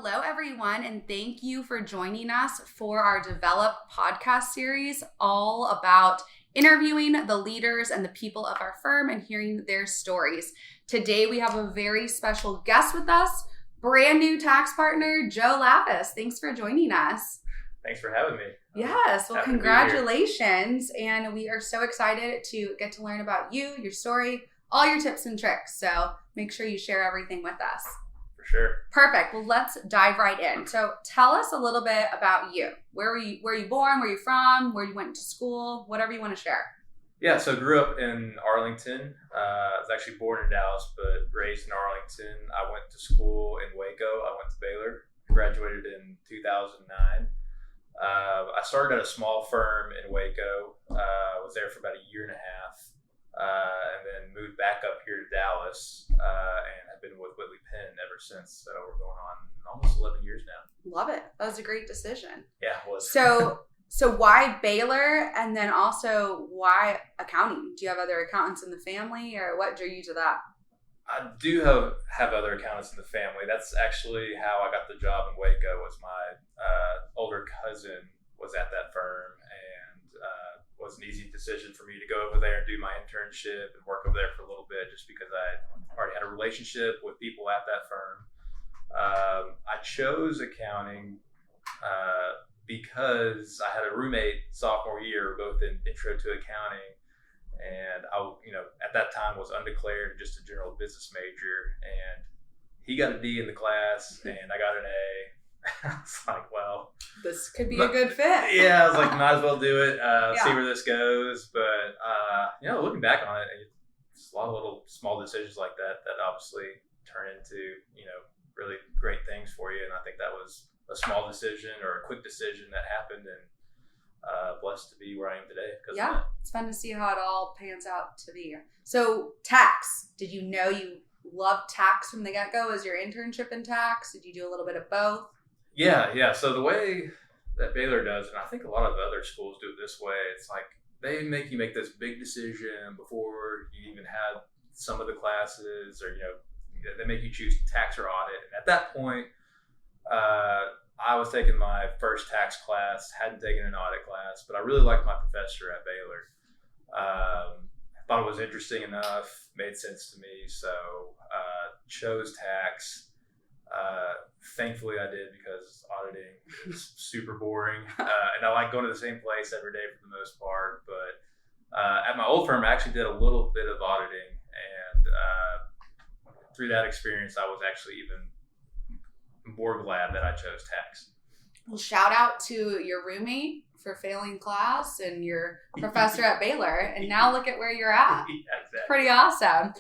Hello, everyone, and thank you for joining us for our Develop podcast series, all about interviewing the leaders and the people of our firm and hearing their stories. Today, we have a very special guest with us, brand new tax partner, Joe Lavis. Thanks for joining us. Thanks for having me. Yes, well, congratulations. And we are so excited to get to learn about you, your story, all your tips and tricks. So make sure you share everything with us. For sure. Perfect. Well, let's dive right in. So tell us a little bit about you. Where were you born? Where are you from? Where you went to school? Whatever you want to share. Yeah, so grew up in Arlington. I was actually born in Dallas, but raised in Arlington. I went to school in Waco. I went to Baylor. Graduated in 2009. I started at a small firm in Waco. Was there for about a year and a half. And then moved back up here to Dallas and have been with Whitley Penn ever since. So we're going on almost 11 years now. Love it. That was a great decision. Yeah, it was. So why Baylor, and then also why accounting? Do you have other accountants in the family, or what drew you to that? I do have other accountants in the family. That's actually how I got the job in Waco. Was my older cousin was at that firm, and was an easy decision for me to go over there and do my internship and work over there for a little bit, just because I already had a relationship with people at that firm. I chose accounting because I had a roommate sophomore year, both in intro to accounting, and I, at that time was undeclared, just a general business major, and he got a D in the class and I got an A. I was like, well, this could be a good fit. Yeah, I was like, might as well do it, see where this goes. But, looking back on it, it's a lot of little small decisions like that obviously turn into, really great things for you. And I think that was a small decision or a quick decision that happened, and blessed to be where I am today. Yeah, it's fun to see how it all pans out to be. So tax, did you know you loved tax from the get-go? Was your internship in tax? Did you do a little bit of both? Yeah. So the way that Baylor does, and I think a lot of other schools do it this way, it's like they make you make this big decision before you even have some of the classes, or, they make you choose tax or audit. And at that point, I was taking my first tax class, hadn't taken an audit class, but I really liked my professor at Baylor. Thought it was interesting enough, made sense to me, so chose tax. Thankfully I did, because auditing is super boring, and I like going to the same place every day for the most part. But at my old firm, I actually did a little bit of auditing, and through that experience, I was actually even more glad that I chose tax. Well, shout out to your roommate for failing class and your professor at Baylor, and now look at where you're at. Yeah, exactly. Pretty awesome.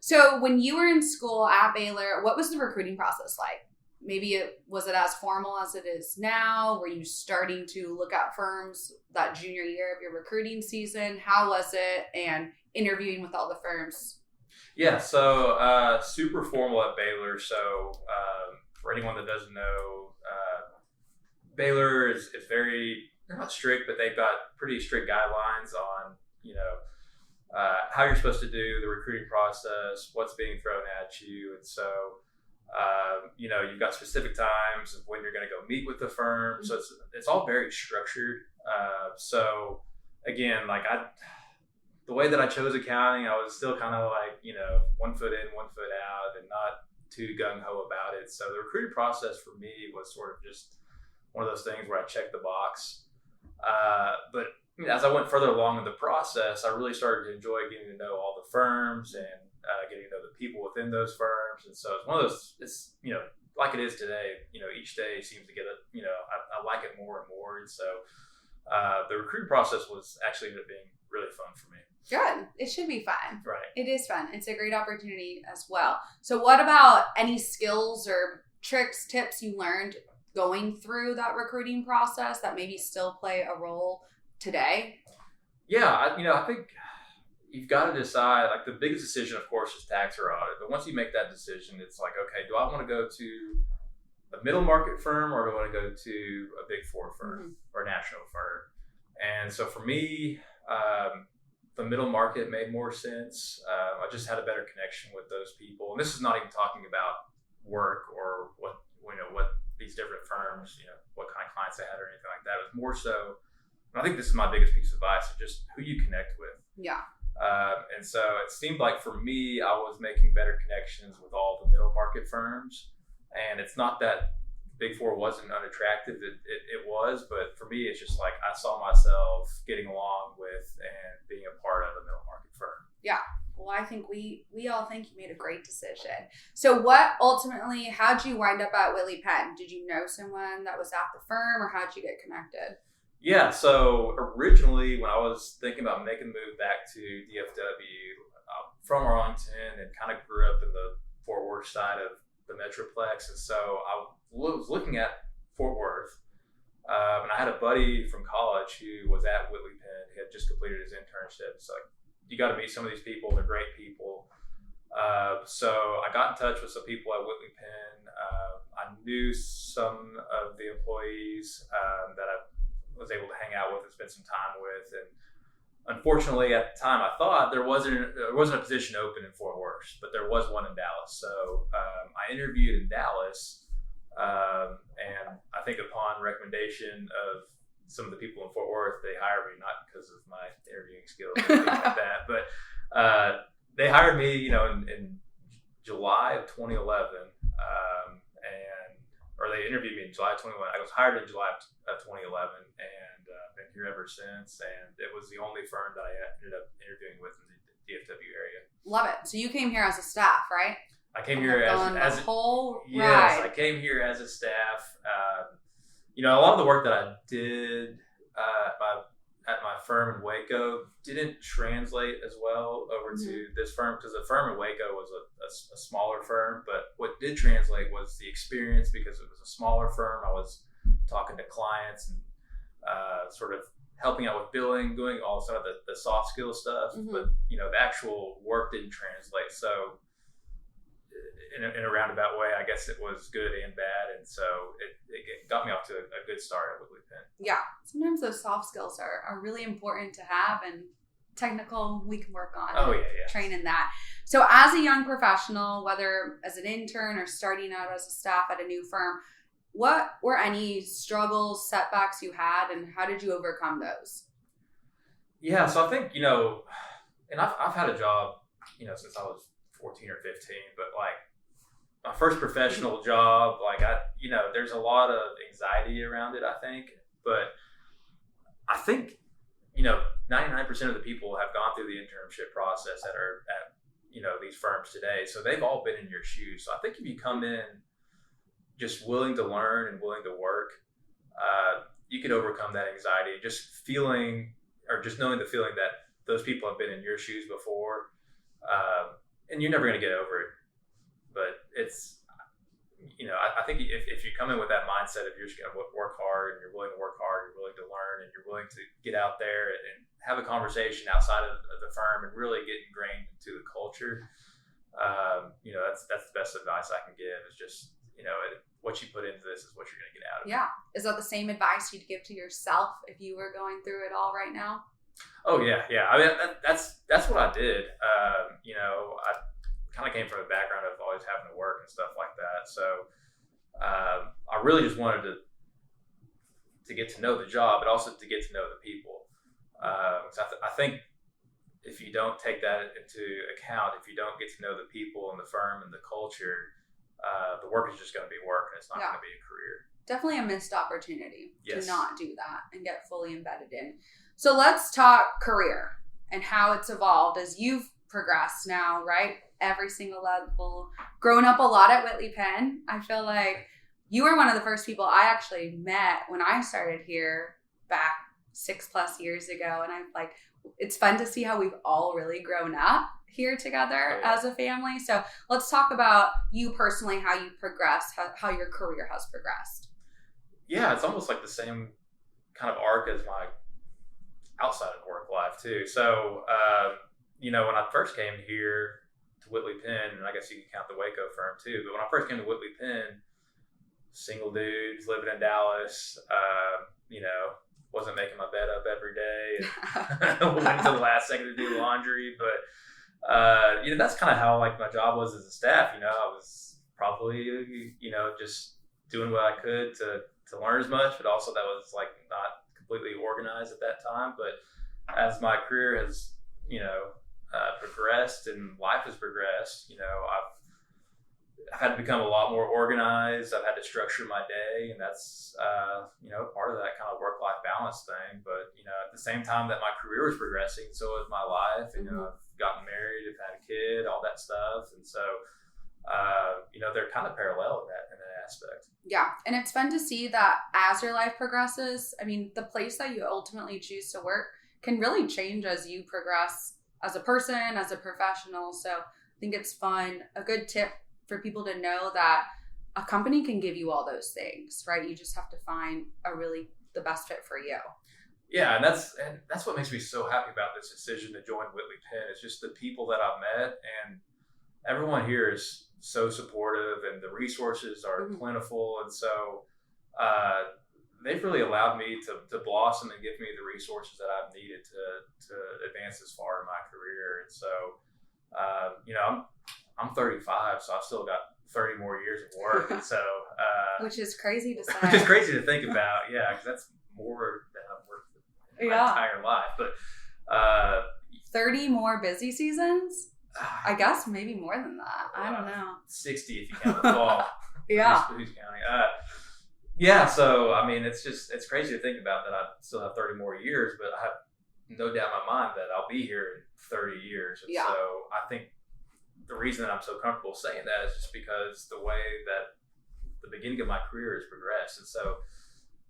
So when you were in school at Baylor, what was the recruiting process like? Maybe was it as formal as it is now? Were you starting to look at firms that junior year of your recruiting season? How was it, and interviewing with all the firms? Yeah, so super formal at Baylor. So for anyone that doesn't know, Baylor is very, they're not strict, but they've got pretty strict guidelines on, how you're supposed to do the recruiting process, what's being thrown at you. And so, you've got specific times of when you're going to go meet with the firm. So it's all very structured. So again, the way that I chose accounting, I was still kind of like, 1 foot in, 1 foot out, and not too gung-ho about it. So the recruiting process for me was sort of just one of those things where I checked the box. But as I went further along in the process, I really started to enjoy getting to know all the firms and getting to know the people within those firms. And so it's one of those, it's, like it is today, each day seems to get I like it more and more. And so the recruiting process was actually ended up being really fun for me. Good. It should be fun. Right. It is fun. It's a great opportunity as well. So what about any skills or tricks, tips you learned going through that recruiting process that maybe still play a role today? Yeah, I think you've got to decide, the biggest decision, of course, is tax or audit. But once you make that decision, it's like, okay, do I want to go to a middle market firm, or do I want to go to a big four firm or a national firm? And so for me, the middle market made more sense. I just had a better connection with those people. And this is not even talking about work or what what these different firms, what kind of clients they had or anything like that. It was more so, and I think this is my biggest piece of advice, is just who you connect with. Yeah. And so it seemed like for me, I was making better connections with all the middle market firms. And it's not that Big Four wasn't unattractive. It was, but for me, it's just like I saw myself getting along with and being a part of a middle market firm. Yeah. Well, I think we all think you made a great decision. So how'd you wind up at Whitley Penn? Did you know someone that was at the firm, or how'd you get connected? Yeah, so originally when I was thinking about making the move back to DFW, from Arlington, and kind of grew up in the Fort Worth side of the Metroplex. And so I was looking at Fort Worth, and I had a buddy from college who was at Whitley Penn. He had just completed his internship. So you got to meet some of these people. They're great people. So I got in touch with some people at Whitley Penn. I knew some of the employees that I was able to hang out with and spend some time with. And unfortunately, at the time, I thought there wasn't a position open in Fort Worth, but there was one in Dallas. So I interviewed in Dallas, and I think upon recommendation of some of the people in Fort Worth, they hired me, not because of my interviewing skills or anything like that, but they hired me, in July of 2011, or they interviewed me in July of 2011. I was hired in July of 2011, and been here ever since. And it was the only firm that I ended up interviewing with in the DFW area. Love it. So you came here as a staff, right? I came here as the whole yes, ride. I came here as a staff. A lot of the work that I did at my firm in Waco didn't translate as well over to this firm, because the firm in Waco was a smaller firm. But what did translate was the experience, because it was a smaller firm. I was talking to clients and sort of helping out with billing, doing all sort of the soft skill stuff. But the actual work didn't translate. So in a roundabout way, I guess it was good and bad, and so it got me off to a good start at Whitley Penn. Yeah, sometimes those soft skills are really important to have, and technical we can work on. Oh yeah. Train in that. So as a young professional, whether as an intern or starting out as a staff at a new firm, what were any struggles, setbacks you had, and how did you overcome those? Yeah, so I think and I've had a job since I was 14 or 15, but like my first professional job, there's a lot of anxiety around it, I think. But I think 99% of the people have gone through the internship process that are at these firms today, so they've all been in your shoes. So I think if you come in just willing to learn and willing to work, you could overcome that anxiety, just knowing the feeling that those people have been in your shoes before. And you're never going to get over it. But it's, I think if you come in with that mindset of you're just going to work hard, and you're willing to work hard, you're willing to learn, and you're willing to get out there and have a conversation outside of the firm and really get ingrained into the culture, that's the best advice I can give, is just, what you put into this is what you're going to get out of it. Yeah. Is that the same advice you'd give to yourself if you were going through it all right now? Oh yeah. I mean, that's what I did. I kind of came from a background of always having to work and stuff like that. So I really just wanted to get to know the job, but also to get to know the people. So I think if you don't take that into account, if you don't get to know the people and the firm and the culture, the work is just going to be work, and it's not going to be a career. Definitely a missed opportunity to Yes. not do that and get fully embedded in. So let's talk career and how it's evolved as you've progressed now, right? Every single level, grown up a lot at Whitley Penn. I feel like you were one of the first people I actually met when I started here back 6+ years ago. And I'm like, it's fun to see how we've all really grown up here together as a family. So let's talk about you personally, how you progressed, how your career has progressed. Yeah, it's almost like the same kind of arc as my outside of work life too. So, when I first came here to Whitley Penn, and I guess you can count the Waco firm too, but when I first came to Whitley Penn, single dudes living in Dallas, wasn't making my bed up every day, and went to the last second to do laundry. But, that's kind of how like my job was as a staff. I was probably, just doing what I could to learn as much, but also that was like not completely organized at that time. But as my career has, progressed and life has progressed, I've had to become a lot more organized. I've had to structure my day, and that's part of that kind of work-life balance thing. But at the same time that my career was progressing, so was my life. I've gotten married, I've had a kid, all that stuff, and so they're kind of parallel in that aspect. Yeah, and it's fun to see that as your life progresses. I mean, the place that you ultimately choose to work can really change as you progress as a person, as a professional. So I think it's fun. A good tip for people to know that a company can give you all those things, right? You just have to find the best fit for you. Yeah, and that's what makes me so happy about this decision to join Whitley Penn. It's just the people that I've met, and everyone here is so supportive, and the resources are plentiful, and so they've really allowed me to blossom and give me the resources that I've needed to advance this far in my career. And so, I'm 35, so I've still got 30 more years of work. And so, which is crazy to say. Which is crazy to think about, yeah, because that's more than I've worked in my entire life. But 30 more busy seasons? I guess maybe more than that. I don't know. 60 if you count the fall. Yeah. Who's counting? Yeah, so I mean, it's crazy to think about that I still have 30 more years, but I have no doubt in my mind that I'll be here in 30 years. And so I think the reason that I'm so comfortable saying that is just because the way that the beginning of my career has progressed. And so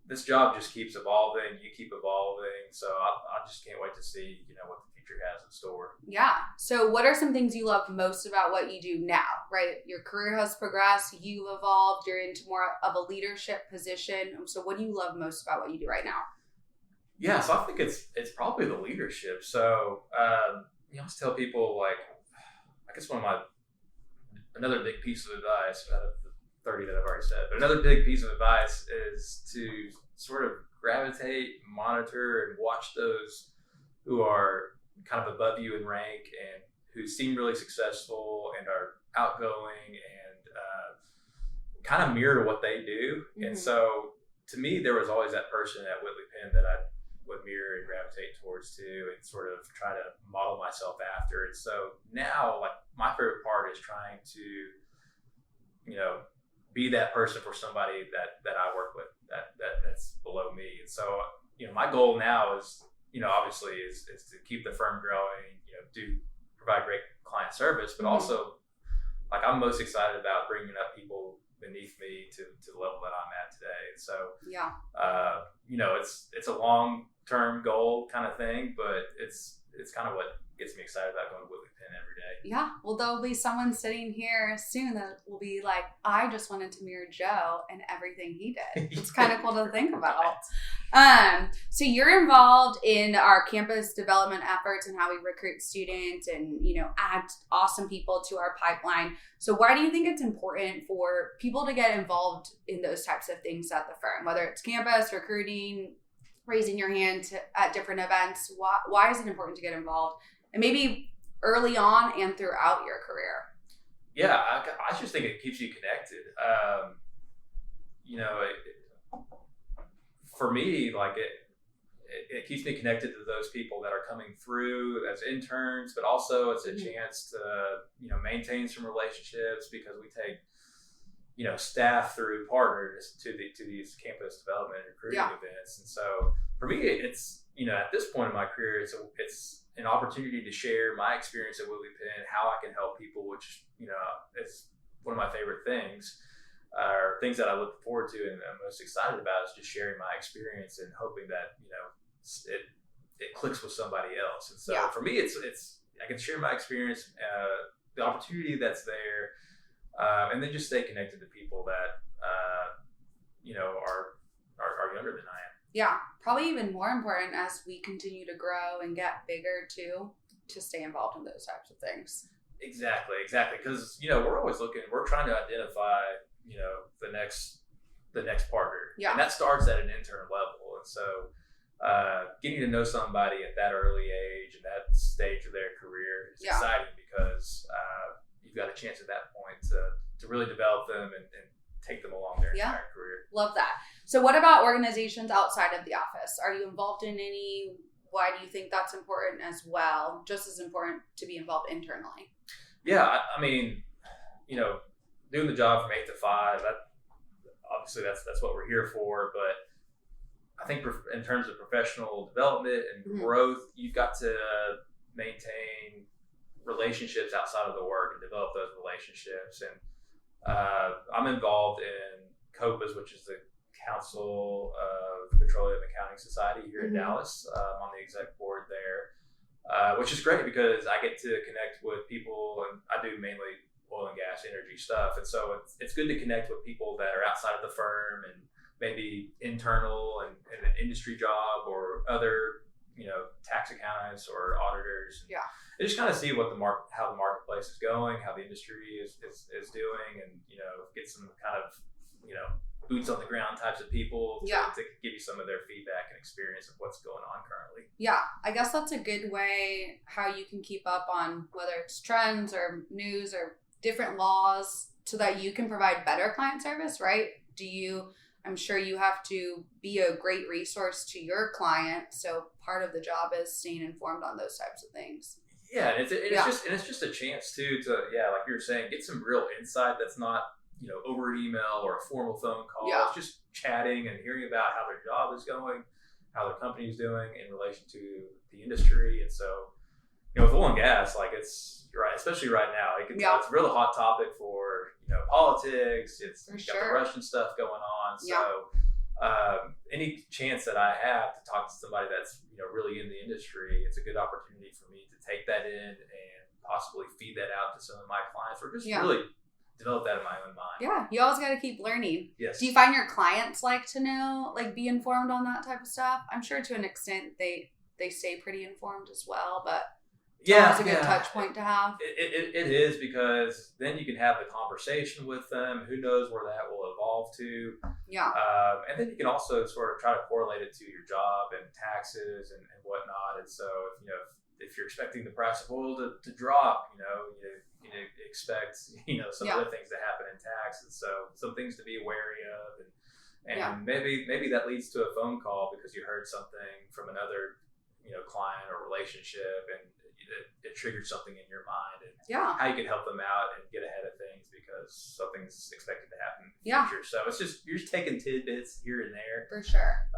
this job just keeps evolving, you keep evolving. So I just can't wait to see, what the future has in store. Yeah. So what are some things you love most about what you do now, right? Your career has progressed, you've evolved, you're into more of a leadership position. So what do you love most about what you do right now? Yeah, so I think it's probably the leadership. So I always tell people, like, I guess another big piece of advice out of the 30 that I've already said, but another big piece of advice is to sort of gravitate, monitor, and watch those who are kind of above you in rank and who seem really successful and are outgoing and kind of mirror what they do. Mm-hmm. And so to me, there was always that person at Whitley Penn that I would mirror and gravitate towards too, and sort of try to model myself after. And so now, like, my favorite part is trying to, be that person for somebody that I work with that's below me. And so, my goal now is, obviously is to keep the firm growing, provide great client service, but also, like, I'm most excited about bringing up people beneath me to the level that I'm at today. And so, it's a long-term goal kind of thing, but it's kind of what gets me excited about going to Whitley Penn every day. Yeah. Well, there'll be someone sitting here soon that will be like, I just wanted to mirror Joe and everything he did. It's kind of cool to think about. So you're involved in our campus development efforts and how we recruit students and, add awesome people to our pipeline. So why do you think it's important for people to get involved in those types of things at the firm, whether it's campus, recruiting, raising your hand at different events? Why is it important to get involved? And maybe early on and throughout your career? Yeah, I just think it keeps you connected. For me, like it keeps me connected to those people that are coming through as interns, but also it's a chance to, maintain some relationships because we take, staff through partners to these campus development and recruiting events. And so for me, it's, at this point in my career, it's an opportunity to share my experience at Whitley Penn, how I can help people, which, is one of my favorite things, or things that I look forward to and I'm most excited about is just sharing my experience and hoping that, it clicks with somebody else. And so for me, it's I can share my experience, the opportunity that's there, and then just stay connected to people that, are younger than I am. Yeah, probably even more important as we continue to grow and get bigger too, to stay involved in those types of things. Exactly. Because, we're always we're trying to identify, the next partner. Yeah. And that starts at an intern level. And so getting to know somebody at that early age and that stage of their career is exciting because you've got a chance at that point to really develop them and take them along their entire career. Love that. So what about organizations outside of the office? Are you involved in any? Why do you think that's important as well? Just as important to be involved internally? Yeah, I mean, doing the job from 8 to 5, obviously that's what we're here for. But I think in terms of professional development and growth, you've got to maintain relationships outside of the work and develop those relationships. And I'm involved in COPAS, which is the Council of Petroleum Accounting Society here in Dallas. I'm on the exec board there, which is great because I get to connect with people, and I do mainly oil and gas energy stuff. And so it's good to connect with people that are outside of the firm and maybe internal and an industry job or other, tax accountants or auditors. Yeah. And just kind of see what how the marketplace is going, how the industry is doing, and, get some kind of, boots on the ground types of people to give you some of their feedback and experience of what's going on currently. Yeah, I guess that's a good way how you can keep up on whether it's trends or news or different laws so that you can provide better client service, right? I'm sure you have to be a great resource to your client. So part of the job is staying informed on those types of things. Yeah, and it's just a chance too to like you were saying, get some real insight that's not over an email or a formal phone call. Yeah. It's just chatting and hearing about how their job is going, how their company is doing in relation to the industry. And so, with oil and gas, like you're right, especially right now, it's a really hot topic for politics. It's got the Russian stuff going on. So any chance that I have to talk to somebody that's really in the industry, it's a good opportunity for me to take that in and possibly feed that out to some of my clients, or just really develop that in my own mind. Yeah, you always got to keep learning. Yes. Do you find your clients like to know, be informed on that type of stuff? I'm sure to an extent they stay pretty informed as well, but it's a good touch point to have. It is, because then you can have the conversation with them. Who knows where that will evolve to? Yeah. And then you can also sort of try to correlate it to your job and taxes and whatnot. And so, if you're expecting the price of oil to drop, you expect some other things to happen in tax, and so some things to be wary of, and maybe that leads to a phone call because you heard something from another client or relationship, and it triggered something in your mind, and how you can help them out and get ahead of things because something's expected to happen in the future. So you're just taking tidbits here and there for sure,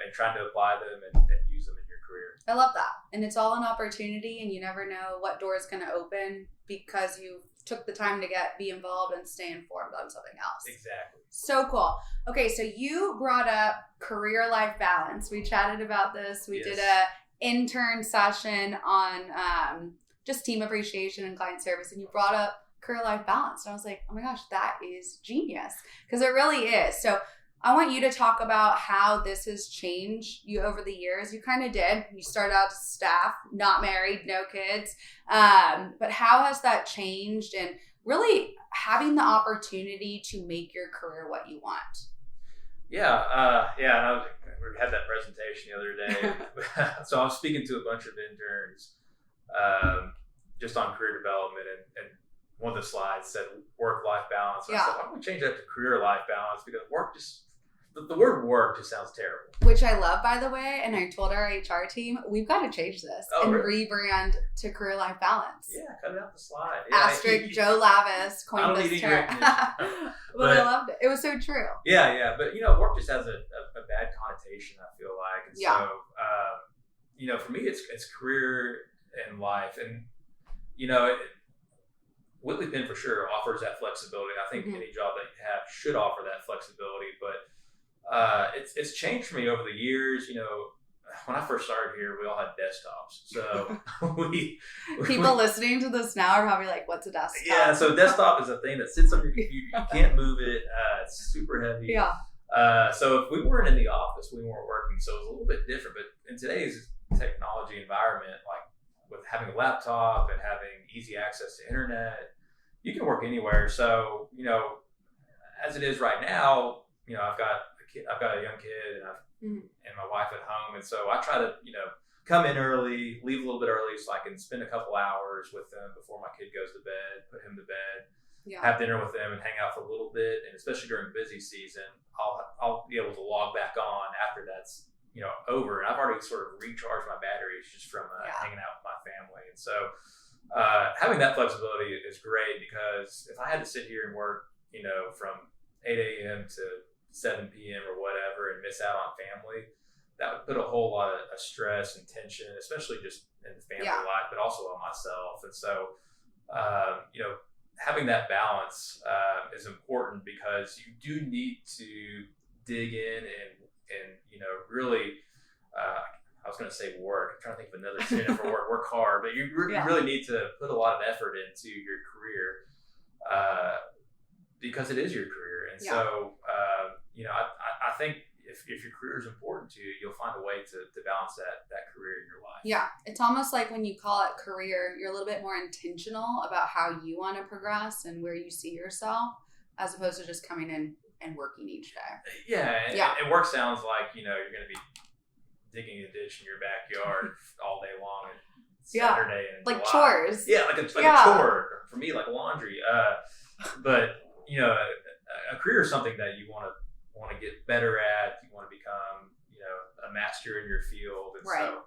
and trying to apply them and use them in your career. I love that. And it's all an opportunity, and you never know what door is going to open because you took the time to be involved and stay informed on something else. Exactly. So cool. Okay, so you brought up career-life balance. We chatted about this. We did a intern session on just team appreciation and client service, and you brought up career-life balance. And I was like, oh my gosh, that is genius, because it really is. So I want you to talk about how this has changed you over the years. You kind of did. You started out as staff, not married, no kids. But how has that changed, and really having the opportunity to make your career what you want? And we had that presentation the other day. So I was speaking to a bunch of interns just on career development, and one of the slides said work-life balance. I said, I'm going to change that to career-life balance, because the word work just sounds terrible. Which I love, by the way, and I told our HR team, we've got to change this rebrand to career-life balance. Yeah, cut it out the slide. Asterisk Joe Lavis coined this term. But I loved it. It was so true. Yeah. But, work just has a bad connotation, I feel like. And so, for me, it's career and life. And, Whitley Penn for sure offers that flexibility. I think any job that you have should offer that flexibility, but it's changed for me over the years. When I first started here, we all had desktops. So people listening to this now are probably like, "What's a desktop?" Yeah, so desktop is a thing that sits on your computer. You can't move it. It's super heavy. Yeah. So if we weren't in the office, we weren't working. So it was a little bit different. But in today's technology environment, like with having a laptop and having easy access to internet, you can work anywhere. So as it is right now, I've got a young kid, and my wife at home, and so I try to come in early, leave a little bit early, so I can spend a couple hours with them before my kid goes to bed, put him to bed, have dinner with them and hang out for a little bit. And especially during busy season, I'll be able to log back on after that's over, and I've already sort of recharged my batteries just from hanging out with my family. And so having that flexibility is great, because if I had to sit here and work from 8 a.m. to 7 p.m. or whatever and miss out on family, that would put a whole lot of stress and tension, especially just in the family life, but also on myself. And so having that balance is important, because you do need to dig in and really, I was going to say work. I'm trying to think of another synonym for work hard, but you really need to put a lot of effort into your career because it is your career. And so, I think if your career is important to you, you'll find a way to balance that career in your life. Yeah. It's almost like when you call it career, you're a little bit more intentional about how you want to progress and where you see yourself, as opposed to just coming in and working each day. And work sounds like you're going to be digging a ditch in your backyard all day long and Saturday and like July. chores. A chore for me, like laundry. But a career is something that you want to get better at. You want to become a master in your field, and so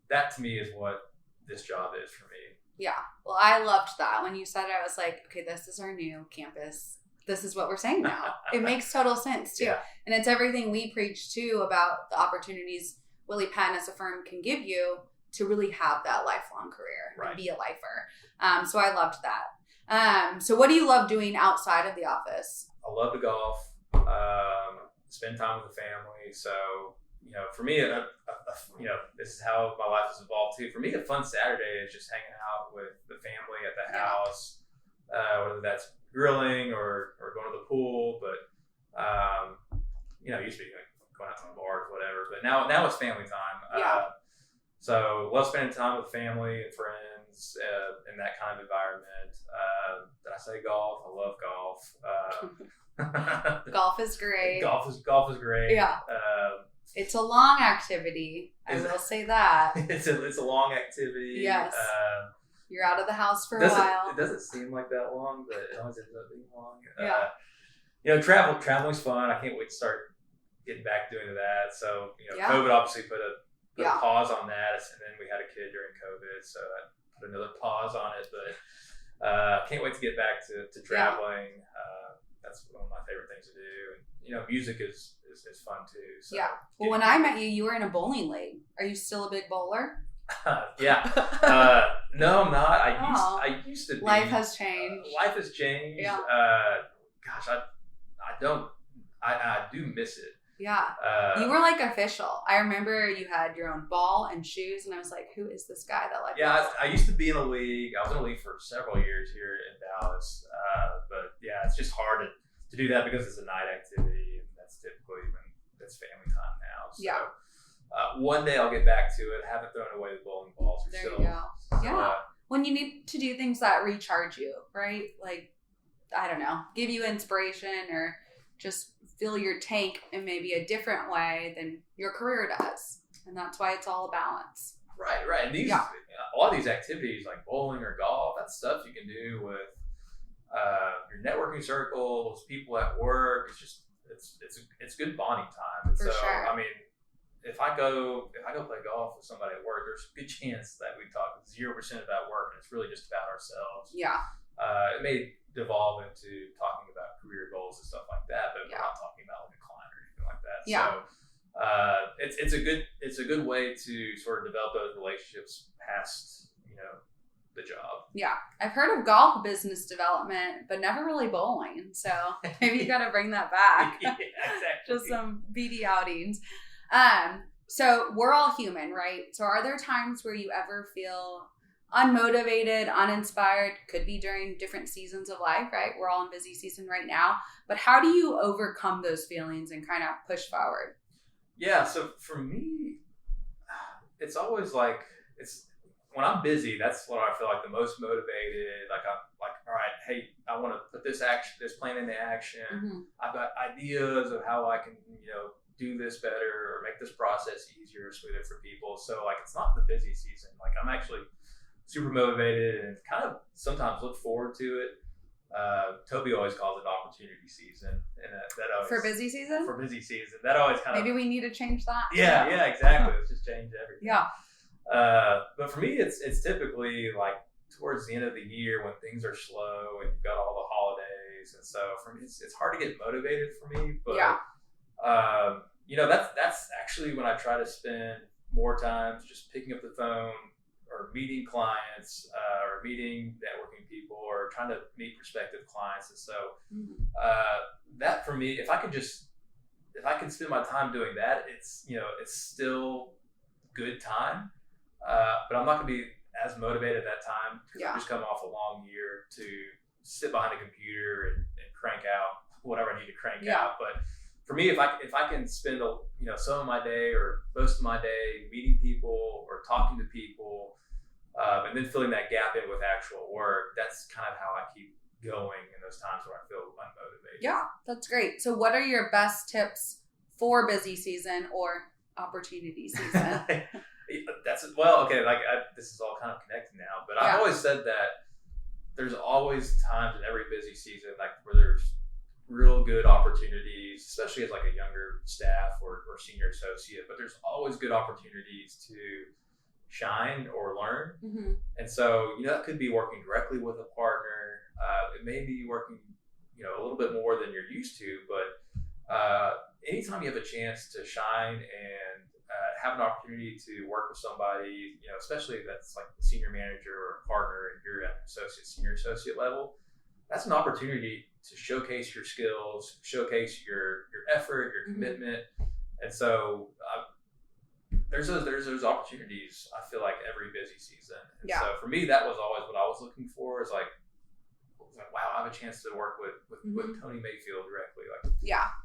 that to me is what this job is for me. Yeah. Well, I loved that. When you said it, I was like, okay, this is our new campus. This is what we're saying now. It makes total sense too. And it's everything we preach too about the opportunities Willie Penn as a firm can give you to really have that lifelong career and be a lifer. So I loved that. So what do you love doing outside of the office? I love to golf, spend time with the family. So, for me, this is how my life has evolved too. For me, a fun Saturday is just hanging out with the family at the house, whether that's grilling or going to the pool, but used to be going out to the bars, whatever. But now it's family time. So love spending time with family and friends in that kind of environment. Did I say golf? I love golf. Golf is great. Golf is great. Yeah. It's a long activity. I will say that. It's a long activity. Yes. You're out of the house for a while. It doesn't seem like that long, but it always ends up being long. Traveling's fun. I can't wait to start getting back doing that. So, COVID obviously put a pause on that, and then we had a kid during COVID, so I put another pause on it. But can't wait to get back to traveling. That's one of my favorite things to do. And music is fun too. So well, when I met you, you were in a bowling league. Are you still a big bowler? No, I'm not. I used to be. Life has changed. Life has changed. Yeah. Gosh, I do miss it. Yeah. You were like official. I remember you had your own ball and shoes, and I was like, who is this guy that like I used to be in a league. I was in a league for several years here in Dallas. But it's just hard to do that because it's a night activity, and that's typically when it's family time now. So one day I'll get back to it. I haven't thrown away the bowling balls. There you go. When you need to do things that recharge you, right? Like, I don't know, give you inspiration or just fill your tank in maybe a different way than your career does. And that's why it's all a balance. Right. And a lot of these activities like bowling or golf, that's stuff you can do with your networking circles, people at work. It's just, it's good bonding time. And For sure. I mean, if I go play golf with somebody at work, there's a good chance that we talk 0% about work, and it's really just about ourselves. Yeah. It may devolve into talking about career goals and stuff like that, but we're not talking about like a client or anything like that. Yeah. So it's a good way to sort of develop those relationships past the job. Yeah, I've heard of golf business development, but never really bowling. So maybe you got to bring that back. Yeah, exactly. Just some BD outings. So we're all human, right? So are there times where you ever feel unmotivated, uninspired? Could be during different seasons of life, right? We're all in busy season right now, but how do you overcome those feelings and kind of push forward? Yeah. So for me, it's always like, when I'm busy, that's when I feel like the most motivated. Like I'm like, all right, hey, I want to put this plan into action. Mm-hmm. I've got ideas of how I can, do this better or make this process easier or smoother for people. So like, it's not the busy season. Like I'm actually super motivated and kind of sometimes look forward to it. Toby always calls it opportunity season, and that always For busy season? For busy season, that always kind of maybe we need to change that. Yeah, exactly. Let's just change everything. Yeah. But for me, it's typically like towards the end of the year when things are slow and you've got all the holidays, and so for me, it's hard to get motivated for me. But that's actually when I try to spend more time just picking up the phone or meeting clients or meeting networking people or trying to meet prospective clients. And so that for me, if I can spend my time doing that, it's still good time. But I'm not going to be as motivated at that time because I've just come off a long year to sit behind a computer and crank out whatever I need to crank out. But for me, if I can spend some of my day or most of my day meeting people or talking to people, and then filling that gap in with actual work, that's kind of how I keep going in those times where I feel unmotivated. Yeah, that's great. So what are your best tips for busy season or opportunity season? This is all kind of connected now, but I've always said that there's always times in every busy season where there's real good opportunities, especially as like a younger staff or senior associate, but there's always good opportunities to shine or learn. Mm-hmm. And so, that could be working directly with a partner. It may be working, a little bit more than you're used to, but anytime you have a chance to shine and have an opportunity to work with somebody, especially if that's like the senior manager or a partner and you're at senior associate level, that's an opportunity to showcase your skills, showcase your effort, your commitment. And so there's those opportunities, I feel like, every busy season. And so for me, that was always what I was looking for, is like, wow, I have a chance to work with Tony Mayfield directly. Like,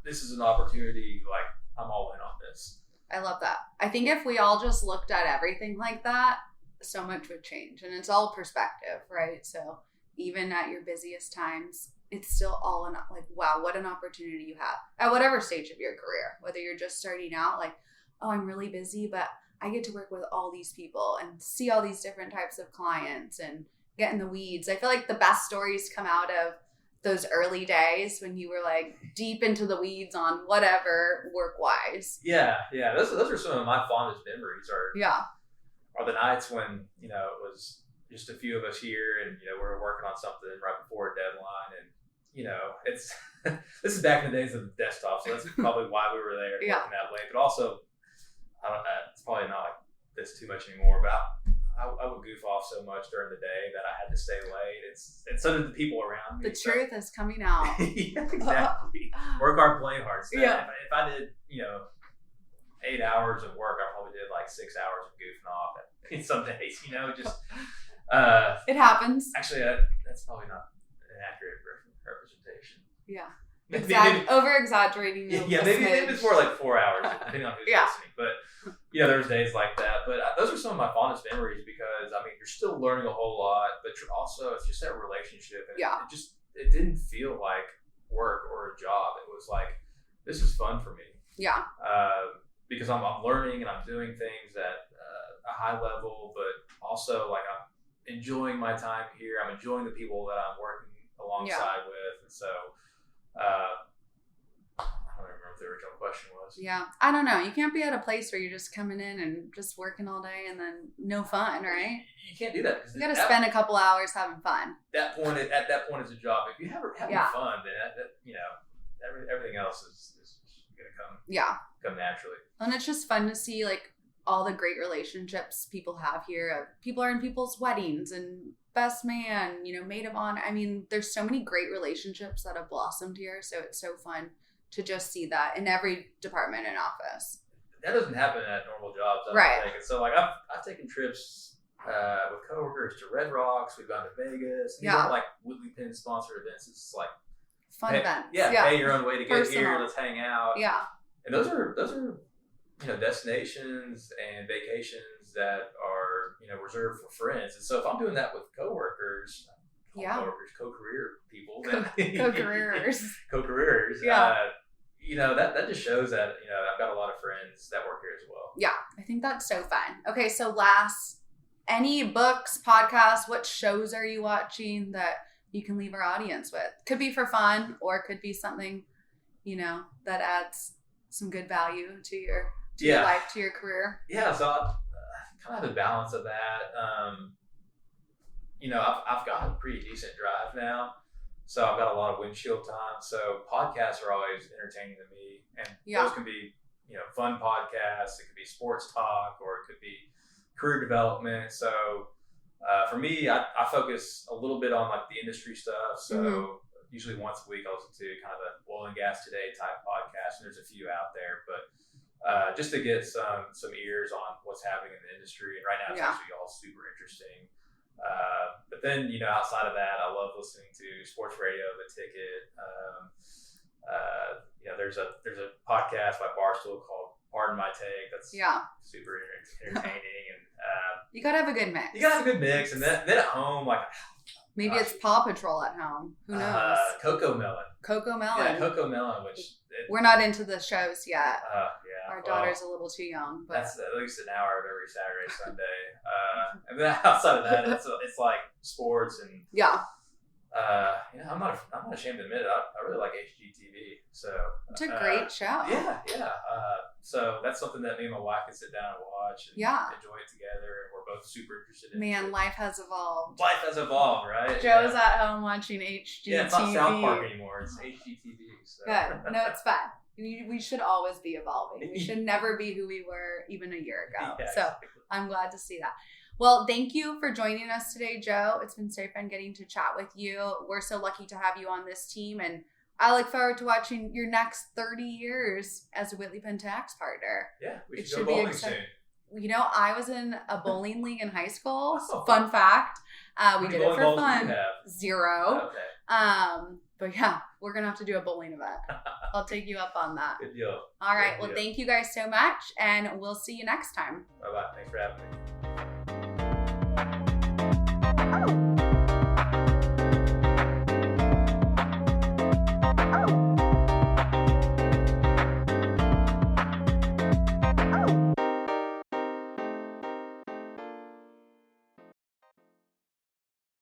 this is an opportunity, like, I'm all in on this. I love that. I think if we all just looked at everything like that, so much would change. And it's all perspective, right? So even at your busiest times, it's still all in, like, wow, what an opportunity you have at whatever stage of your career, whether you're just starting out, like, oh, I'm really busy, but I get to work with all these people and see all these different types of clients and get in the weeds. I feel like the best stories come out of those early days when you were like deep into the weeds on whatever work-wise. Yeah. Those are some of my fondest memories are the nights when, it was just a few of us here and, we were working on something right before a deadline. And, it's, this is back in the days of the desktop. So that's probably why we were there working that late. But also, I don't know, it's probably not like this too much anymore, but I would goof off so much during the day that I had to stay late. And so did the people around me. The truth is coming out. Yeah, exactly. Work hard, play hard. So if I did, 8 hours of work, I probably did like 6 hours of goofing off some days, just. It happens. Actually, that's probably not an accurate representation. Yeah. Maybe Over-exaggerating. Maybe it's more like 4 hours, depending on who's listening. But, there's days like that. But those are some of my fondest memories because, you're still learning a whole lot, but you're also, it's just that relationship. And it didn't feel like work or a job. It was like, this is fun for me. Yeah. Because I'm learning and I'm doing things at a high level, but also like I'm enjoying my time here. I'm enjoying the people that I'm working alongside with. And so, I don't remember what the original question was. Yeah. I don't know. You can't be at a place where you're just coming in and just working all day and then no fun, right? You can't do that. You got to spend a couple hours having fun. At that point, it's a job. If you have having fun, then everything else is going to come naturally. And it's just fun to see like all the great relationships people have here. People are in people's weddings and best man, maid of honor. There's so many great relationships that have blossomed here. So it's so fun to just see that in every department and office. That doesn't happen at normal jobs. Right. So like I've taken trips with coworkers to Red Rocks. We've gone to Vegas. These aren't like Woodley Penn sponsored events. It's like fun events. Pay your own way to get Personal. here. Let's hang out. Yeah. And those are destinations and vacations that are reserved for friends. And so if I'm doing that with coworkers, co-career people, co-careers, that just shows that I've got a lot of friends that work here as well. Yeah, I think that's so fun. Okay, so last, any books, podcasts, what shows are you watching that you can leave our audience with? Could be for fun, or it could be something, that adds some good value to your life, to your career. Yeah, so I kind of have a balance of that. I've got a pretty decent drive now, so I've got a lot of windshield time. So podcasts are always entertaining to me, and those can be, fun podcasts. It could be sports talk, or it could be career development. So for me, I focus a little bit on like the industry stuff. So usually once a week, I listen to kind of the oil and gas today type podcast, and there's a few out there, but just to get some ears on what's happening in the industry. And right now it's actually all super interesting. But then, outside of that, I love listening to sports radio, The Ticket. There's a podcast by Barstool called Pardon My Take. That's super entertaining. And you gotta have a good mix. And then at home, like maybe it's Paw Patrol at home. Who knows? Coco Melon. Yeah, Coco Melon, which we're not into the shows yet. Our Well, daughter's a little too young, but that's at least an hour of every Saturday, Sunday. And then outside of that, it's like sports and I'm not ashamed to admit it. I really like HGTV. So it's a great show. Yeah. So that's something that me and my wife can sit down and watch and enjoy it together, and we're both super interested in. Man, life has evolved. Life has evolved, right? Joe's at home watching HGTV. Yeah, it's not South Park anymore. It's HGTV. So. Good. No, it's fine. We should always be evolving. We should never be who we were even a year ago. Yeah, so exactly. I'm glad to see that. Well, thank you for joining us today, Joe. It's been so fun getting to chat with you. We're so lucky to have you on this team, and I look forward to watching your next 30 years as a Whitley Penn tax partner. Yeah, we should go bowling soon. I was in a bowling league in high school. Oh. Fun fact. We did it for fun. 0. Zero. Okay. But yeah, we're going to have to do a bowling event. I'll take you up on that. Good deal. All right. Well, thank you guys so much, and we'll see you next time. Bye-bye. Thanks for having me. Oh.